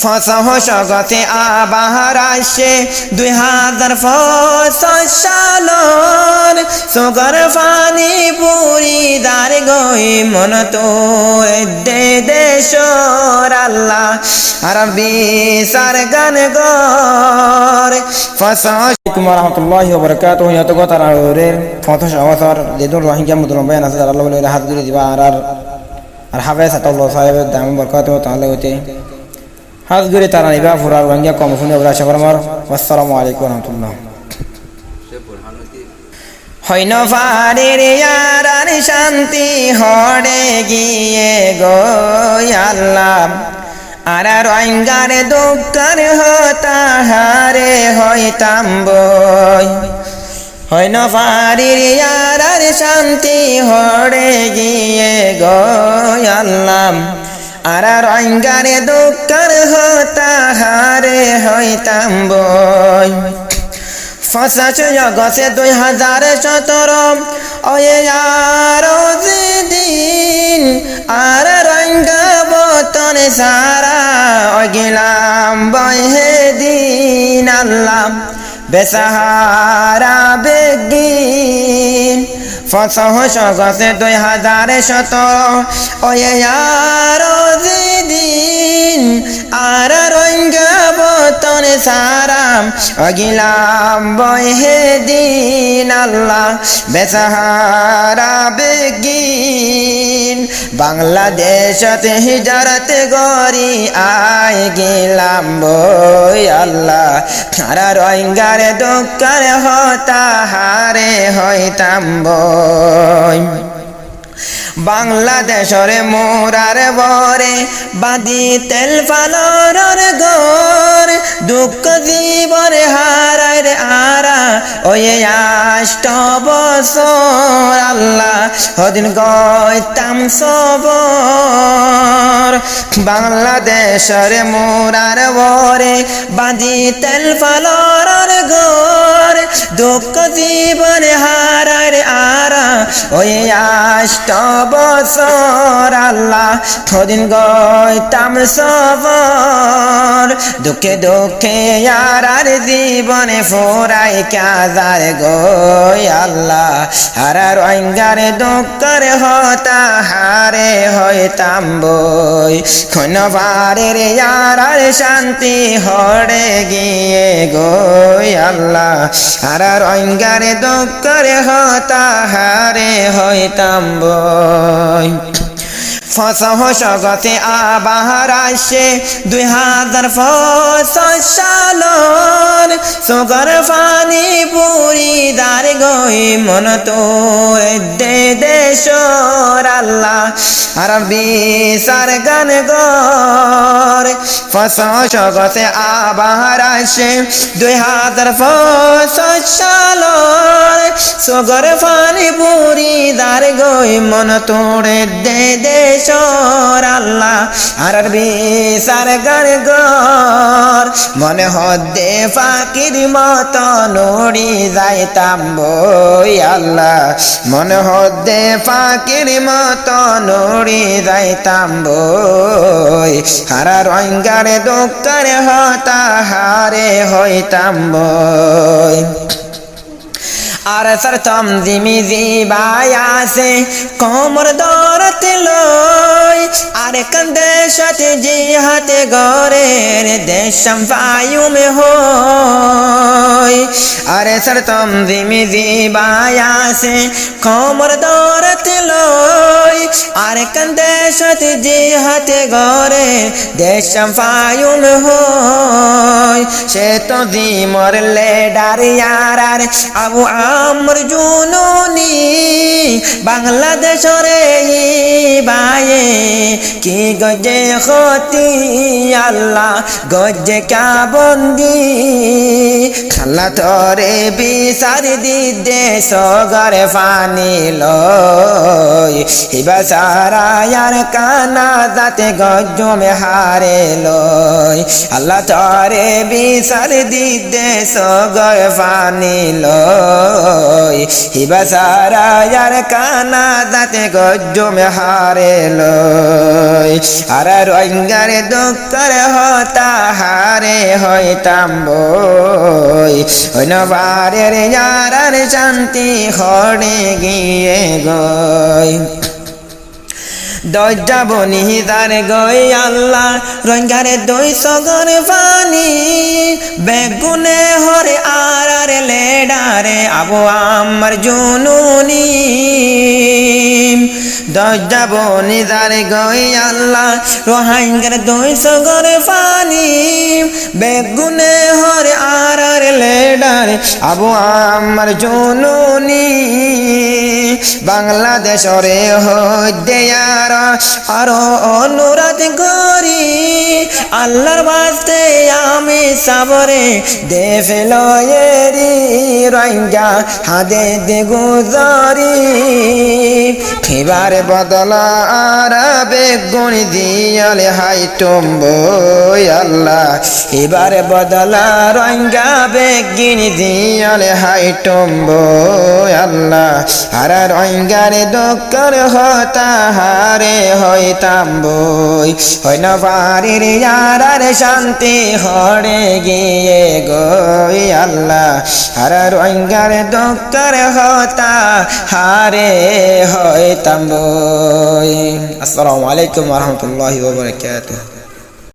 ফসহ জগতে আবার আসে 2005 সালর সুগর ফানি পুরি দার গই মন তোর দে দেশর আল্লাহ আরবি সারগান গর ফসহ warahmatullahi wabarakatuh ya to gota ore foto shawasar ledun rohingya mudun bayan asar Allah wala rahat guri diba ar hafiz Allah sahib dam barakatuh taala hote হাত গরে তারা নিবা ফুরার রঙ্গিয়া কম ফুনে বলা শবরমার আসসালামু আলাইকুম ওয়া রাহমাতুল্লাহ হইন ফারের ইয়ারার শান্তি হড়ে গিয়ে গো আল্লাহ আর রঙ্গার দুঃখর হতা হারে হইতাম বই হইন ফারের ইয়ারার শান্তি হড়ে গিয়ে গো আল্লাহ আর রঙ্গারে দুঃখর হতা হারে হইতাম বই ফসাচ জগতে 2017 ওয়ে আরো দিন আর রঙ্গা বতন সারা গেলাম বই হে দিন আল্লাহ বেসাহারা বেগিন ফসহ জগতে 2017 ওয়ে আরো দিন আর রঙ্গা বতন সারাম অগিলাম বয় হে দিন আল্লাহ বেসাহারা বেগিন বাংলাদেশতে হিজরত গরি আয় গেলাম বই আল্লাহ আর রঙ্গার দুঃখর হতা হারে হইতাম বই বাংলাদেশের মোরার বরে বাদি তেল ফালর গর দুঃখ জীবর হারার আরা ওয়ে 8 বছর আল্লাহ হদিন গইতাম সবর বাংলাদেশের মোরার বরে বাদি তেল ফালর গর দুঃখ জীবন হারার আরা ওয়ে 8 বছর আল্লাহ থদিন গইতাম সবর দুঃখে দুঃখে আর জীবনে ফোরাই কাজার গই আল্লাহ হারার রঙ্গার দুঃখর হতা হারে হইতাম বই ক্ষণবারের আর শান্তি হড়ে গিয়ে গই আল্লাহ হারার রঙ্গার দুঃখর হতা হারে হইতাম বই ফসহ জগতে আবার আসে 2005 সালর সুগর ফানি পুরি দার গই মন তোর দে দেশর আল্লাহ আরবি সারগান গর ফসহ জগতে আবার আসে 2005 সালর সুগর ফানি পুরি দার গই মন তোর দে দেশর আল্লাহ আরবি সারগান গর মনে হদ্দে ফাকির মত নড়ি যাইতাম বই আল্লাহ মনে হদ্দে ফাকির মত নড়ি যাইতাম বই হারা রঙ্গারে দুঃখরে হতা হারে হইতাম বই আর সরতম জিমি জিবায়াসে কোমর দরত লই আর কন্দে সাথে জিহাতে গরের দেশম বায়ু মে হই আর সরতম জিমি জিবায়াসে কোমর দরত লই আর কন্দে সাথে জিহাতে গরে দেশম বায়ু মে হই সে তো জি মরলে ডারিয়ার আবু আমর জুনুনি বাংলাদেশরে বায়ে কি গজে ক্ষতি আল্লাহ গজে কা বন্দি খালা তরে বিচার দিদে সগরে ফানি লই হিবা সারা ইয়ার কানা যাতে গজমে হারে লই আল্লাহ তরে বিচার দিদে সগরে ফানি লই হিবা সারা ইয়ার কানা যাতে গজমে হারে লই আর রঙ্গারে দুঃখর হতা হারে হইতাম বই ওই নবারের যারার শান্তি হরে গিয়ে গই দজ্জা বনি তার গই আল্লাহ রঙ্গারে দই সগর পানি বেগুনে হরে আর লেডারে আবু আমার জুনুনি দজ্জা বনি তার গই আল্লাহ রোহাঙ্গার দই সগর পানি বেগুনে হরে আর লেডারে আবু আমার জুনুনি বাংলাদেশরে হইতে আরো অনুরাধ করি আল্লাহর বাস্তে আমি সাবরে দে ফেলয়েরি রঙ্গা হাদে দে গুজারি এবার বদলা আরবে গুণ দিয়ালে হাই টম্বই আল্লাহ এবার বদলা রঙ্গা বেগিন দিয়ালে হাই টম্বই আল্লাহ আর রঙ্গারে দোকার হতা হারে হইতাম বই হয় না পারির যারার শান্তি হরে গিয়ে গই আল্লাহ আর রঙ্গার দোকার হতা হারে হইতাম বই। আসসালামু আলাইকুম ওয়া রাহমাতুল্লাহি ওয়া বারাকাতুহু।